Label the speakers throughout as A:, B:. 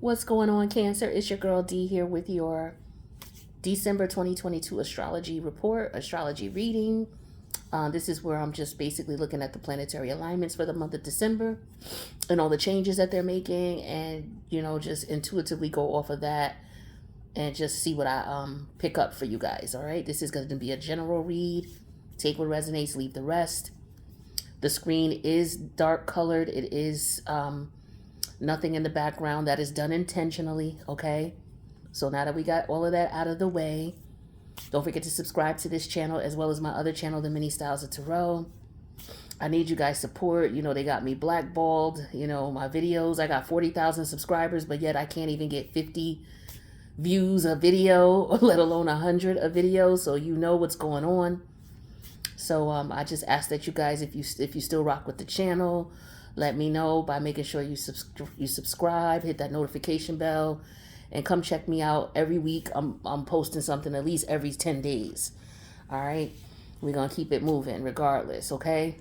A: What's going on, Cancer? It's your girl D here with your December 2022 astrology report, astrology reading. This is where I'm just basically looking at the planetary alignments for the month of December and all the changes that they're making, and just intuitively go off of that and just see what I pick up for you guys. All right, this is going to be a general read. Take what resonates, leave the rest. The screen is dark colored. It is nothing in the background. That is done intentionally, okay? So now that we got all of that out of the way, don't forget to subscribe to this channel as well as my other channel, The Mini Styles of Tarot. I need you guys' support. They got me blackballed. My videos, I got 40,000 subscribers, but yet I can't even get 50 views a video, let alone 100 a video. So you know what's going on. So I just ask that you guys, if you still rock with the channel, let me know by making sure you subscribe, hit that notification bell, and come check me out every week. I'm posting something at least every 10 days. All right, we're gonna keep it moving regardless. Okay,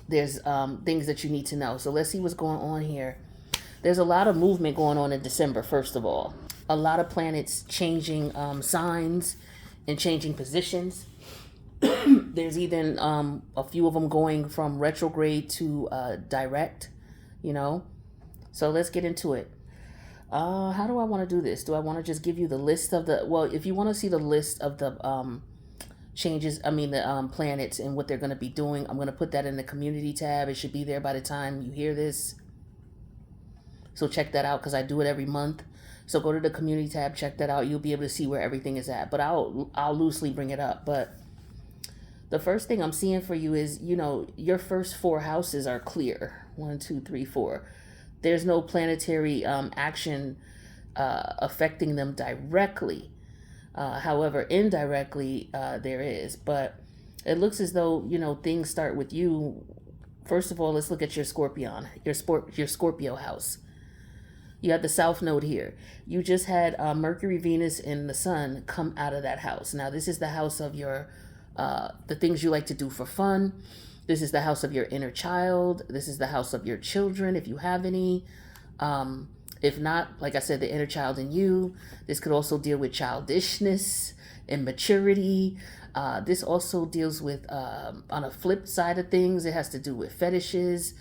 A: there's things that you need to know. So let's see what's going on here. There's a lot of movement going on in December. First of all, a lot of planets changing signs and changing positions. There's even a few of them going from retrograde to direct, So let's get into it. How do I want to do this? Do I want to just give you the list of if you want to see the list of the changes, the planets and what they're going to be doing, I'm going to put that in the community tab. It should be there by the time you hear this. So check that out because I do it every month. So go to the community tab, check that out. You'll be able to see where everything is at. But I'll loosely bring it up. But the first thing I'm seeing for you is, your first 4 houses are clear. 1, 2, 3, 4. There's no planetary action affecting them directly. However, indirectly, there is. But it looks as though, things start with you. First of all, let's look at your Scorpion, your Scorpio house. You have the South Node here. You just had Mercury, Venus, and the Sun come out of that house. Now, this is the house of your the things you like to do for fun. This is the house of your inner child. This is the house of your children, if you have any. If not, like I said, the inner child in you. This could also deal with childishness, immaturity. This also deals with, on a flip side of things, it has to do with fetishes.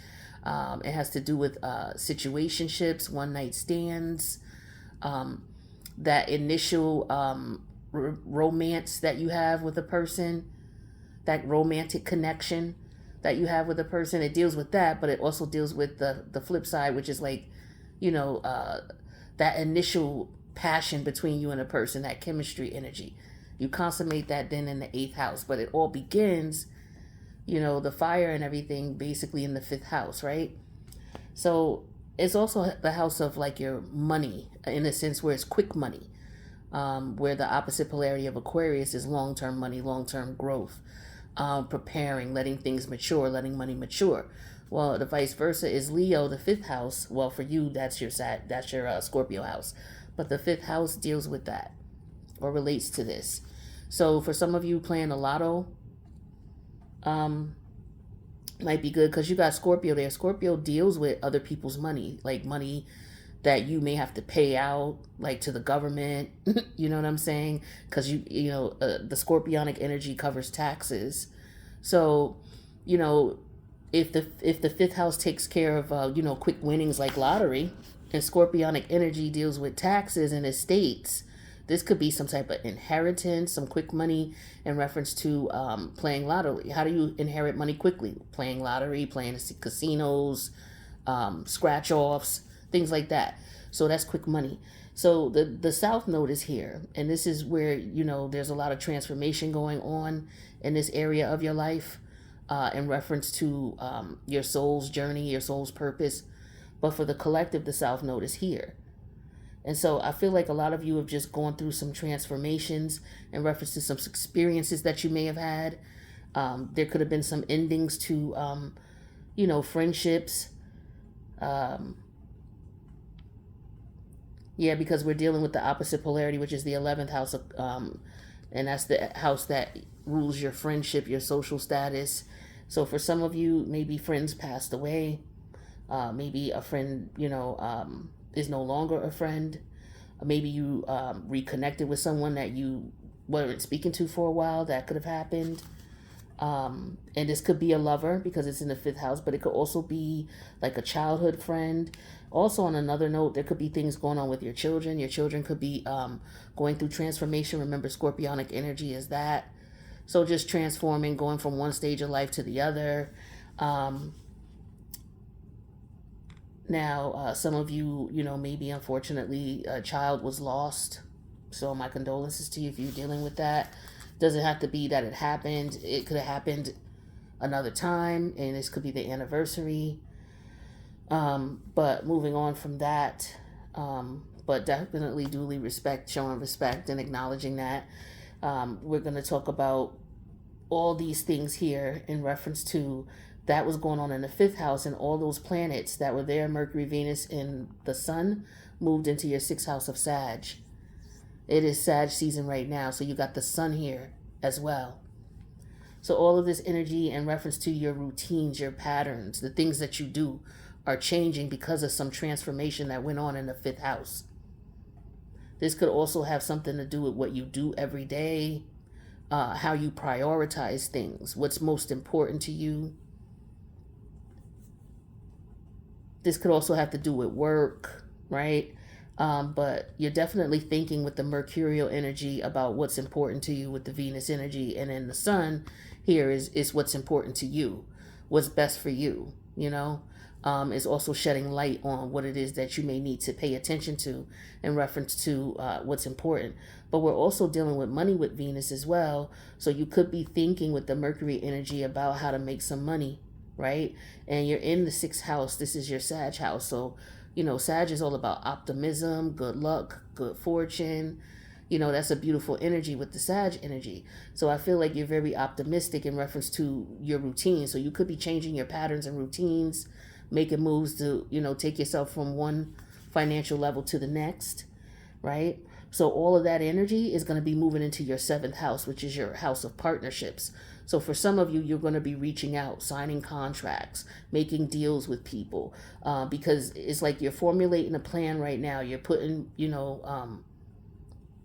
A: It has to do with situationships, one-night stands, that initial romance that you have with a person, that romantic connection that you have with a person. It deals with that, but it also deals with the flip side, which is like, that initial passion between you and a person, that chemistry energy. You consummate that then in the 8th house, but it all begins, the fire and everything basically in the 5th house, right? So it's also the house of like your money, in a sense where it's quick money. Where the opposite polarity of Aquarius is long-term money, long-term growth, preparing, letting things mature, letting money mature. Well, the vice versa is Leo, the 5th house. Well, for you, that's your Scorpio house. But the 5th house deals with that or relates to this. So for some of you playing the lotto, might be good because you got Scorpio there. Scorpio deals with other people's money, like money that you may have to pay out, like to the government. You know what I'm saying? Because the Scorpionic energy covers taxes. So, if the 5th house takes care of quick winnings like lottery, and Scorpionic energy deals with taxes and estates, this could be some type of inheritance, some quick money in reference to playing lottery. How do you inherit money quickly? Playing lottery, playing casinos, scratch offs, things like that. So that's quick money. So the South Node is here, and this is where there's a lot of transformation going on in this area of your life, in reference to your soul's journey, your soul's purpose. But for the collective, the South Node is here. And so I feel like a lot of you have just gone through some transformations in reference to some experiences that you may have had. There could have been some endings to friendships. Yeah, because we're dealing with the opposite polarity, which is the 11th house, and that's the house that rules your friendship, your social status. So for some of you, maybe friends passed away. Maybe a friend, is no longer a friend. Maybe you reconnected with someone that you weren't speaking to for a while. That could have happened. And this could be a lover because it's in the fifth house, but it could also be like a childhood friend. Also, on another note, there could be things going on with your children. Your children could be going through transformation. Remember, scorpionic energy is that. So just transforming, going from one stage of life to the other. Now, some of you, maybe unfortunately a child was lost. So my condolences to you if you're dealing with that. Doesn't have to be that it happened. It could have happened another time, and this could be the anniversary. But moving on from that, but definitely duly showing respect and acknowledging that. We're going to talk about all these things here in reference to that was going on in the fifth house, and all those planets that were there, Mercury, Venus, and the Sun, moved into your sixth house of Sag. It is Sag season right now, so you got the Sun here as well. So all of this energy in reference to your routines, your patterns, the things that you do are changing because of some transformation that went on in the fifth house. This could also have something to do with what you do every day, how you prioritize things, what's most important to you. This could also have to do with work, right? But you're definitely thinking with the Mercurial energy about what's important to you with the Venus energy. And then the Sun here is what's important to you, what's best for you, is also shedding light on what it is that you may need to pay attention to in reference to what's important. But we're also dealing with money with Venus as well. So you could be thinking with the Mercury energy about how to make some money, right? And you're in the sixth house. This is your Sag house. So, Sag is all about optimism, good luck, good fortune. That's a beautiful energy with the Sag energy. So I feel like you're very optimistic in reference to your routine. So you could be changing your patterns and routines, making moves to, take yourself from one financial level to the next, right? So all of that energy is going to be moving into your seventh house, which is your house of partnerships. So for some of you, you're going to be reaching out, signing contracts, making deals with people, because it's like you're formulating a plan right now. You're putting,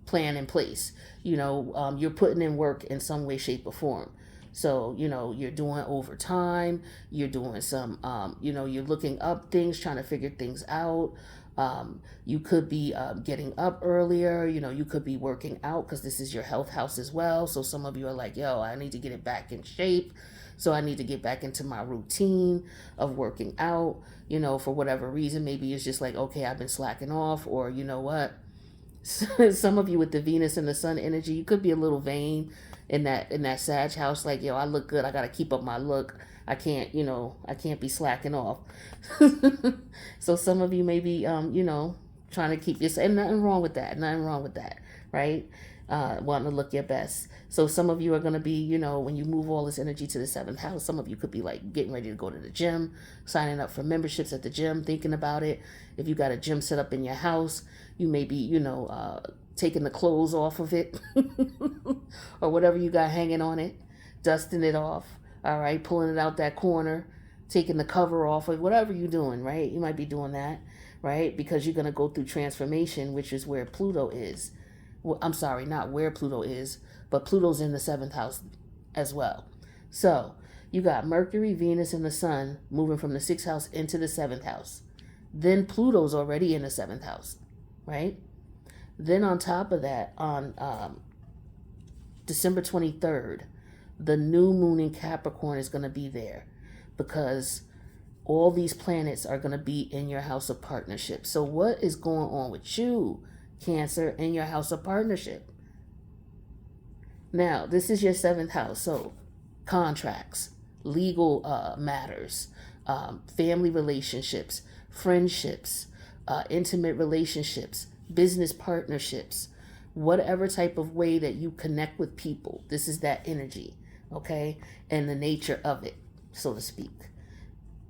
A: plan in place. You're putting in work in some way, shape, or form. So, you're doing overtime, you're doing some, you're looking up things, trying to figure things out. You could be getting up earlier, you could be working out because this is your health house as well. So some of you are like, yo, I need to get it back in shape. So I need to get back into my routine of working out, for whatever reason. Maybe it's just like, okay, I've been slacking off, or you know what? Some of you with the Venus and the Sun energy, you could be a little vain in that Sag house, like, yo, I look good, I gotta keep up my look, I can't be slacking off. So some of you may be trying to keep this, and nothing wrong with that, right? Wanting to look your best. So some of you are going to be, when you move all this energy to the seventh house, some of you could be like getting ready to go to the gym, signing up for memberships at the gym, thinking about it. If you got a gym set up in your house, you may be, taking the clothes off of it or whatever you got hanging on it, dusting it off, all right, pulling it out that corner, taking the cover off of whatever you're doing, right? You might be doing that, right? Because you're going to go through transformation, which is where Pluto is. Well, I'm sorry, not where Pluto is, but Pluto's in the seventh house as well. So you got Mercury, Venus, and the Sun moving from the sixth house into the seventh house. Then Pluto's already in the seventh house, right? Then on top of that, on December 23rd, the new moon in Capricorn is going to be there because all these planets are going to be in your house of partnership. So what is going on with you, Cancer, in your house of partnership? Now, this is your seventh house. So contracts, legal matters, family relationships, friendships, intimate relationships, business partnerships, whatever type of way that you connect with people. This is that energy, okay? And the nature of it, so to speak.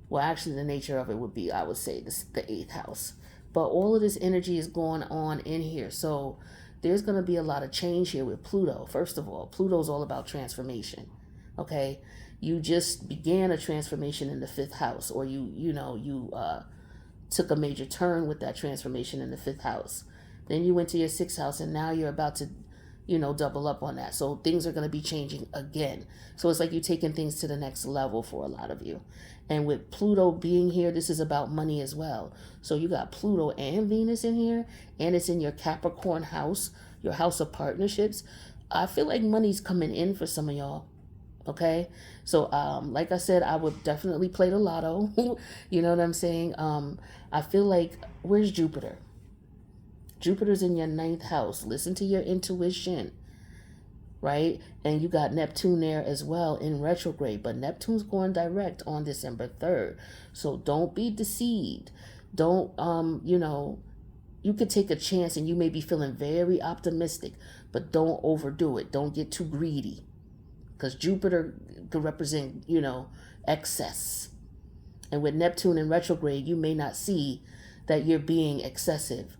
A: Well, actually, the nature of it would be, I would say, the eighth house. But all of this energy is going on in here. So there's going to be a lot of change here with Pluto. First of all, Pluto's all about transformation, okay? You just began a transformation in the fifth house, or you took a major turn with that transformation in the 5th house. Then you went to your 6th house, and now you're about to, double up on that. So things are going to be changing again. So it's like you're taking things to the next level for a lot of you. And with Pluto being here, this is about money as well. So you got Pluto and Venus in here, and it's in your Capricorn house, your house of partnerships. I feel like money's coming in for some of y'all. Okay, so like I said, I would definitely play the lotto. You know what I'm saying? I feel like, where's Jupiter? Jupiter's in your 9th house. Listen to your intuition, right? And you got Neptune there as well in retrograde, but Neptune's going direct on December 3rd. So don't be deceived. Don't, you could take a chance, and you may be feeling very optimistic, but don't overdo it. Don't get too greedy, because Jupiter could represent, excess. And with Neptune in retrograde, you may not see that you're being excessive,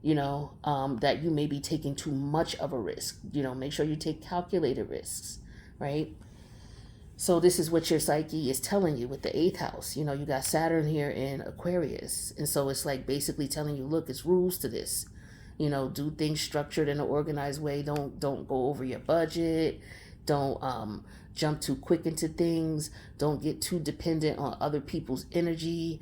A: that you may be taking too much of a risk. Make sure you take calculated risks, right? So this is what your psyche is telling you with the 8th house. You got Saturn here in Aquarius. And so it's like basically telling you, look, it's rules to this. Do things structured in an organized way. Don't go over your budget. Don't jump too quick into things. Don't get too dependent on other people's energy.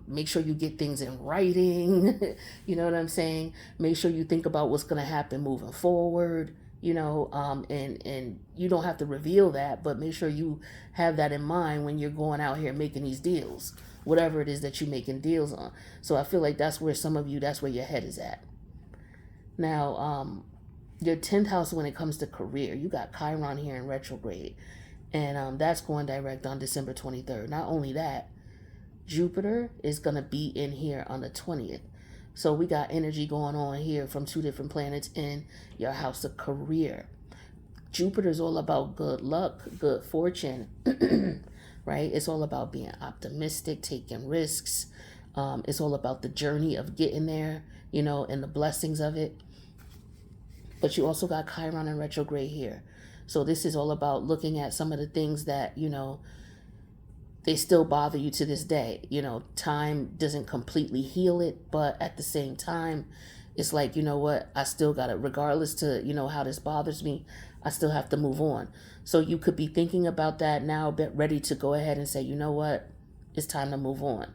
A: Make sure you get things in writing. You know what I'm saying? Make sure you think about what's going to happen moving forward. And you don't have to reveal that, but make sure you have that in mind when you're going out here making these deals, whatever it is that you're making deals on. So I feel like that's where some of you, that's where your head is at. Now, your 10th house, when it comes to career, you got Chiron here in retrograde, and that's going direct on December 23rd. Not only that, Jupiter is going to be in here on the 20th. So we got energy going on here from 2 different planets in your house of career. Jupiter is all about good luck, good fortune, right? It's all about being optimistic, taking risks. It's all about the journey of getting there, and the blessings of it. But you also got Chiron in retrograde here. So this is all about looking at some of the things that, they still bother you to this day. Time doesn't completely heal it, but at the same time, it's like, what, I still got it, regardless to, how this bothers me, I still have to move on. So you could be thinking about that now, but ready to go ahead and say, what, it's time to move on.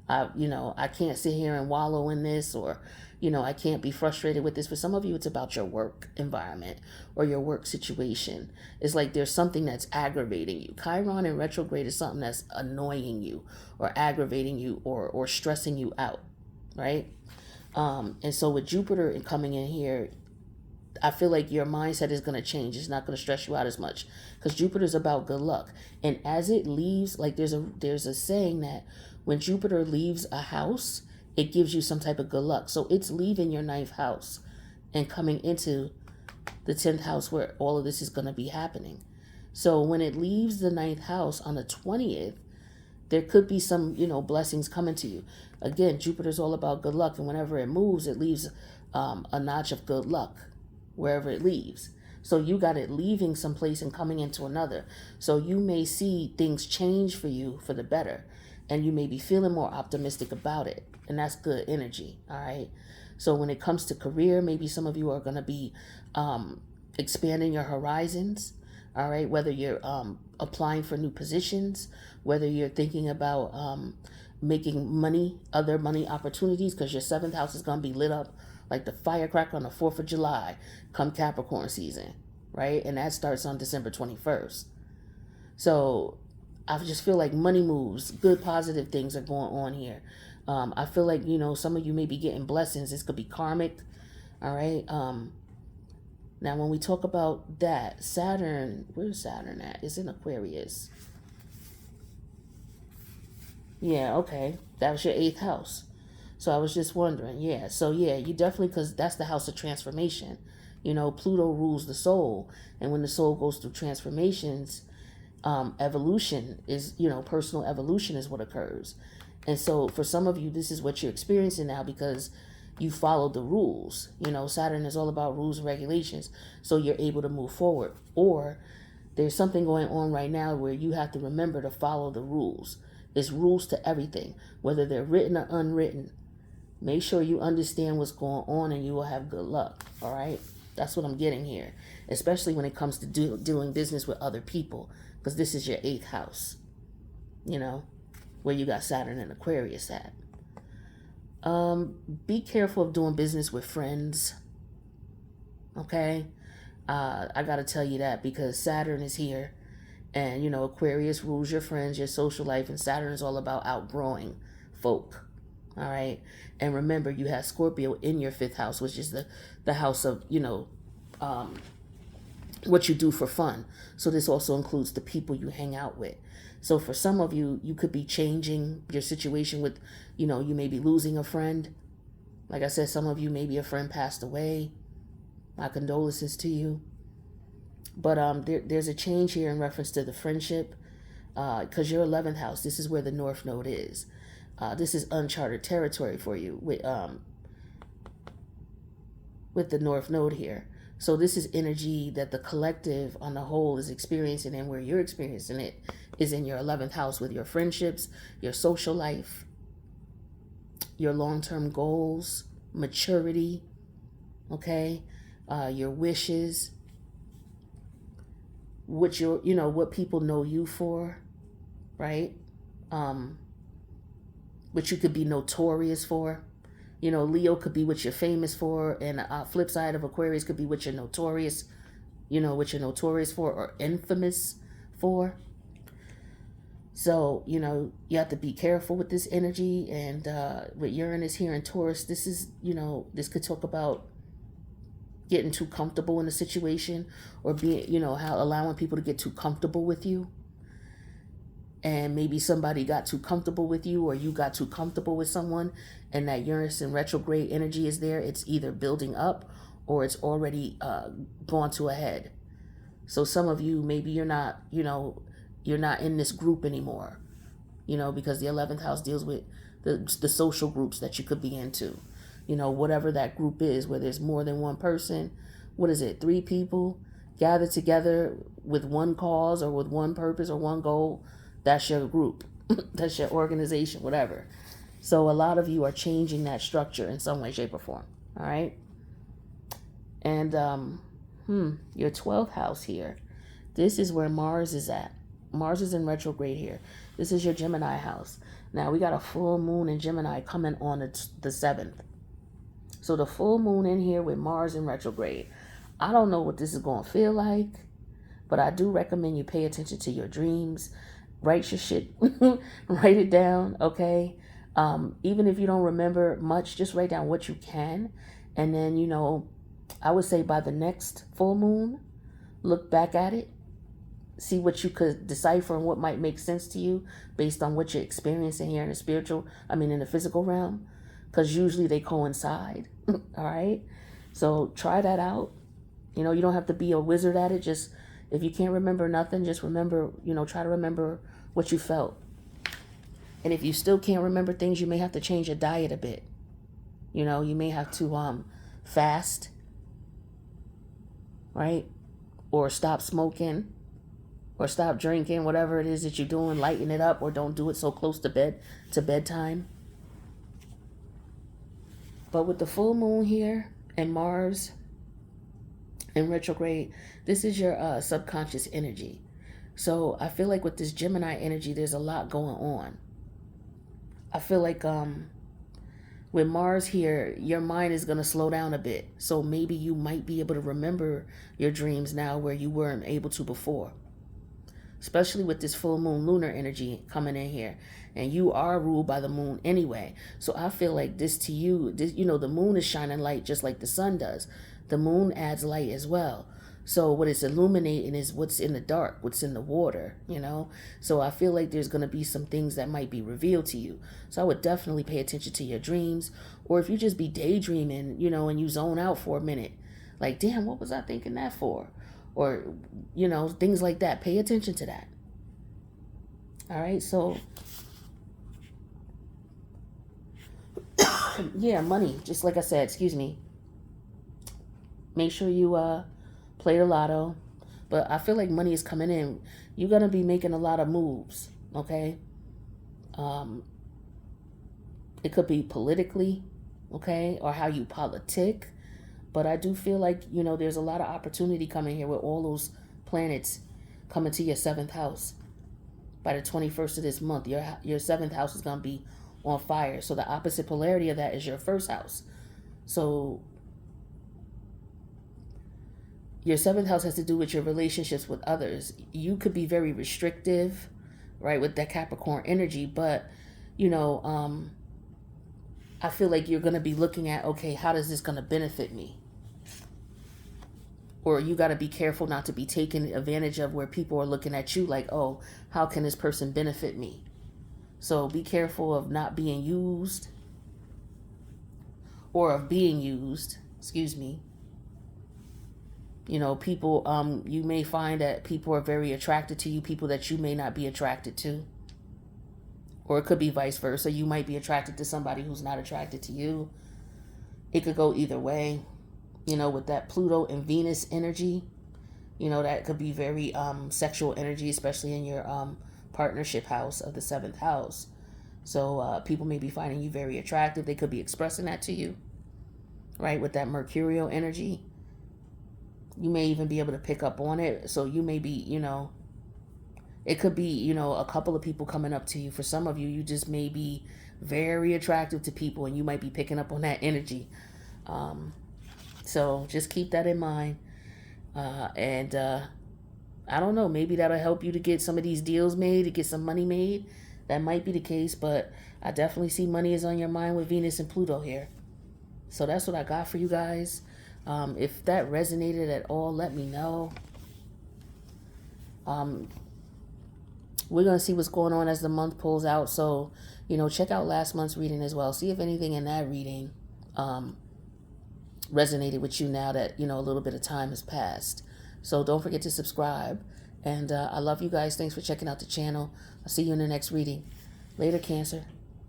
A: I can't sit here and wallow in this, or, I can't be frustrated with this. For some of you, it's about your work environment or your work situation. It's like there's something that's aggravating you. Chiron in retrograde is something that's annoying you or aggravating you or stressing you out, right? And so with Jupiter coming in here, I feel like your mindset is going to change. It's not going to stress you out as much, because Jupiter's about good luck. And as it leaves, like there's a saying that when Jupiter leaves a house, it gives you some type of good luck. So it's leaving your 9th house and coming into the 10th house where all of this is going to be happening. So when it leaves the 9th house on the 20th, there could be some, blessings coming to you. Again, Jupiter's all about good luck. And whenever it moves, it leaves a notch of good luck wherever it leaves. So you got it leaving someplace and coming into another. So you may see things change for you for the better, and you may be feeling more optimistic about it. And that's good energy. All right. So when it comes to career, maybe some of you are going to be expanding your horizons. All right. Whether you're applying for new positions, whether you're thinking about making money, other money opportunities, because your 7th house is going to be lit up like the firecracker on the 4th of July come Capricorn season, right? And that starts on December 21st. So I just feel like money moves, good positive things are going on here. I feel like, some of you may be getting blessings. This could be karmic, all right? Now, when we talk about that, Saturn, where's Saturn at? It's in Aquarius. Yeah, okay. That was your 8th house. So I was just wondering, yeah. So yeah, you definitely, because that's the house of transformation. Pluto rules the soul. And when the soul goes through transformations, evolution is, personal evolution is what occurs. And so for some of you, this is what you're experiencing now because you followed the rules. Saturn is all about rules and regulations. So you're able to move forward. Or there's something going on right now where you have to remember to follow the rules. It's rules to everything, whether they're written or unwritten. Make sure you understand what's going on and you will have good luck. All right. That's what I'm getting here, especially when it comes to doing business with other people, because this is your 8th house, where you got Saturn and Aquarius at. Be careful of doing business with friends. Okay. I got to tell you that because Saturn is here and, Aquarius rules your friends, your social life, and Saturn is all about outgrowing folk. All right. And remember, you have Scorpio in your 5th house, which is the house of, what you do for fun. So this also includes the people you hang out with. So for some of you, you could be changing your situation with, you may be losing a friend. Like I said, some of you, maybe a friend passed away. My condolences to you. But there's a change here in reference to the friendship, because your 11th house, this is where the North Node is. This is uncharted territory for you with the North Node here. So this is energy that the collective on the whole is experiencing, and where you're experiencing it is in your 11th house with your friendships, your social life, your long-term goals, maturity, okay, your wishes, what what people know you for, right? What you could be notorious for. Leo could be what you're famous for, and flip side of Aquarius could be what you're notorious, for or infamous for. So, you have to be careful with this energy. And with Uranus here in Taurus, this is, this could talk about getting too comfortable in a situation, or being, how allowing people to get too comfortable with you. And maybe somebody got too comfortable with you, or you got too comfortable with someone, and that Uranus in retrograde energy is there. It's either building up or it's already gone to a head. So some of you, maybe you're not in this group anymore, because the 11th house deals with the social groups that you could be into, whatever that group is, where there's more than one person. What is it? 3 people gathered together with one cause or with one purpose or one goal. That's your group. That's your organization, whatever. So a lot of you are changing that structure in some way, shape, or form. All right. And your 12th house here. This is where Mars is at. Mars is in retrograde here. This is your Gemini house. Now we got a full moon in Gemini coming on the 7th. So the full moon in here with Mars in retrograde. I don't know what this is going to feel like, but I do recommend you pay attention to your dreams. Write your shit, write it down, okay? Even if you don't remember much, just write down what you can. And then, I would say by the next full moon, look back at it, see what you could decipher and what might make sense to you based on what you're experiencing here in the physical realm, because usually they coincide, all right? So try that out. You don't have to be a wizard at it. Just, if you can't remember nothing, just remember, try to remember what you felt. And if you still can't remember things, you may have to change your diet a bit. You may have to fast, right? Or stop smoking, or stop drinking, whatever it is that you're doing, lighten it up, or don't do it so close to bedtime. But with the full moon here and Mars in retrograde, this is your subconscious energy. So I feel like with this Gemini energy, there's a lot going on. I feel like with Mars here, your mind is going to slow down a bit. So maybe you might be able to remember your dreams now where you weren't able to before. Especially with this full moon lunar energy coming in here. And you are ruled by the moon anyway. So I feel like this to you, the moon is shining light just like the sun does. The moon adds light as well. So what it's illuminating is what's in the dark, what's in the water, So I feel like there's going to be some things that might be revealed to you. So I would definitely pay attention to your dreams. Or if you just be daydreaming, and you zone out for a minute. Like, damn, what was I thinking that for? Or, things like that. Pay attention to that. All right, so yeah, money. Just like I said, excuse me. Make sure you play the lotto. But I feel like money is coming in. You're going to be making a lot of moves, okay? Um, it could be politically, okay, or how you politic. But I do feel like, there's a lot of opportunity coming here with all those planets coming to your seventh house. By the 21st of this month, your seventh house is going to be on fire. So the opposite polarity of that is your first house. So your seventh house has to do with your relationships with others. You could be very restrictive, right, with that Capricorn energy, but I feel like you're going to be looking at, okay, how is this going to benefit me? Or you got to be careful not to be taken advantage of, where people are looking at you like, oh, how can this person benefit me? So be careful of not being used, or of being used, excuse me. People, you may find that people are very attracted to you, people that you may not be attracted to. Or it could be vice versa. You might be attracted to somebody who's not attracted to you. It could go either way. With that Pluto and Venus energy, that could be very sexual energy, especially in your partnership house of the seventh house. So people may be finding you very attractive. They could be expressing that to you, right? With that Mercurial energy, you may even be able to pick up on it. So you may be, it could be, a couple of people coming up to you. For some of you, you just may be very attractive to people, and you might be picking up on that energy. So just keep that in mind. And I don't know, maybe that'll help you to get some of these deals made, to get some money made. That might be the case, but I definitely see money is on your mind with Venus and Pluto here. So that's what I got for you guys. If that resonated at all, let me know. We're going to see what's going on as the month pulls out. So, check out last month's reading as well. See if anything in that reading resonated with you now that, a little bit of time has passed. So don't forget to subscribe. And I love you guys. Thanks for checking out the channel. I'll see you in the next reading. Later, Cancer.